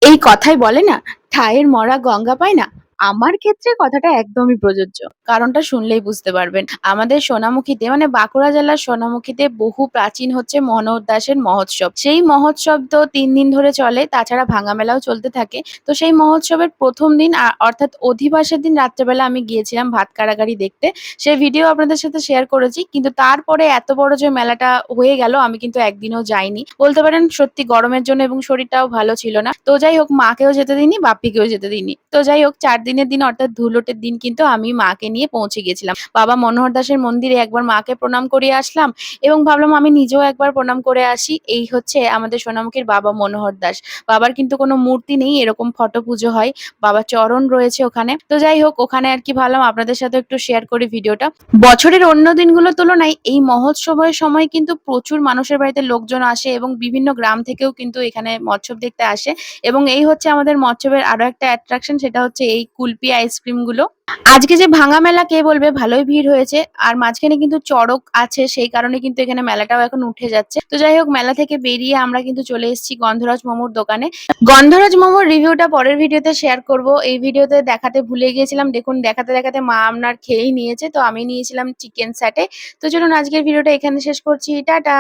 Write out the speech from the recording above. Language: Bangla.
এই কথাই বলে না, ঠায়ের মরা গঙ্গা পায় না? আমার ক্ষেত্রে কথাটা একদমই প্রযোজ্য। কারণটা শুনলেই বুঝতে পারবেন। আমাদের সোনামুখীতে মানে বাঁকুড়া জেলার সোনামুখীতে বহু প্রাচীন হচ্ছে মনোহর দাসের মহোৎসব। সেই মহোৎসব তো ৩ দিন ধরে চলে। তাছাড়া ভাঙা মেলাও চলতে থাকে। তো সেই মহোৎসবের ১ম দিন অর্থাৎ অধিবাসের দিন রাত্রেবেলা আমি গিয়েছিলাম ভাত কাড়াকাড়ি দেখতে। সেই ভিডিও আপনাদের সাথে শেয়ার করেছি। কিন্তু তারপরে এত বড় যে মেলাটা হয়ে গেল আমি কিন্তু একদিনও যাইনি। বলতে পারেন সত্যি গরমের জন্য এবং শরীরটাও ভালো ছিল না। তো যাই হোক মাকেও যেতে দিইনি, বাপ্পিকেও যেতে দিইনি। তো যাই হোক ৪ দিনের দিন অর্থাৎ ধুলোটের দিন কিন্তু আমি মাকে নিয়ে পৌঁছে গেছিলাম। বাবা মনোহর দাসের মন্দিরে একবার মাকে প্রণাম করিয়ে আসলাম এবং ভাবলাম আমি নিজেও একবার প্রণাম করে আসি। এই হচ্ছে আমাদের সোনামুখীর বাবা মনোহর দাস। বাবার কিন্তু কোনো মূর্তি নেই, এরকম ফটো পুজো হয়। বাবার চরণ রয়েছে ওখানে। তো যাই হোক ওখানে আর কি ভাবলাম আপনাদের সাথে একটু শেয়ার করি ভিডিওটা। বছরের অন্য দিনগুলোর তুলনায় এই মহোৎসবের সময় কিন্তু প্রচুর মানুষের বাড়িতে লোকজন আসে এবং বিভিন্ন গ্রাম থেকেও কিন্তু এখানে মৎস্যব দেখতে আসে এবং এই হচ্ছে আমাদের মৎস্যবের আরো একটা অ্যাট্রাকশন, সেটা হচ্ছে এই কুলপি আইসক্রিম গুলো। আজকে যে ভাঙা মেলা কে বলবে, ভালোই ভিড় হয়েছে আর মাঝখানে কিন্তু চড়ক আছে, সেই কারণে কিন্তু এখানে মেলাটাও এখন উঠে যাচ্ছে। তো যাই হোক মেলা থেকে বেরিয়ে আমরা কিন্তু চলে এসেছি গন্ধরাজ মোমোর দোকানে। গন্ধরাজ মোমোর রিভিউটা পরের ভিডিওতে শেয়ার করব। এই ভিডিওতে দেখাতে ভুলে গিয়েছিলাম, দেখুন দেখাতে দেখাতে মা আপনার খেয়েই নিয়েছে। তো আমি নিয়েছিলাম চিকেন স্যাটে। তো চলুন আজকের ভিডিওটা এখানে শেষ করছি, টাটা।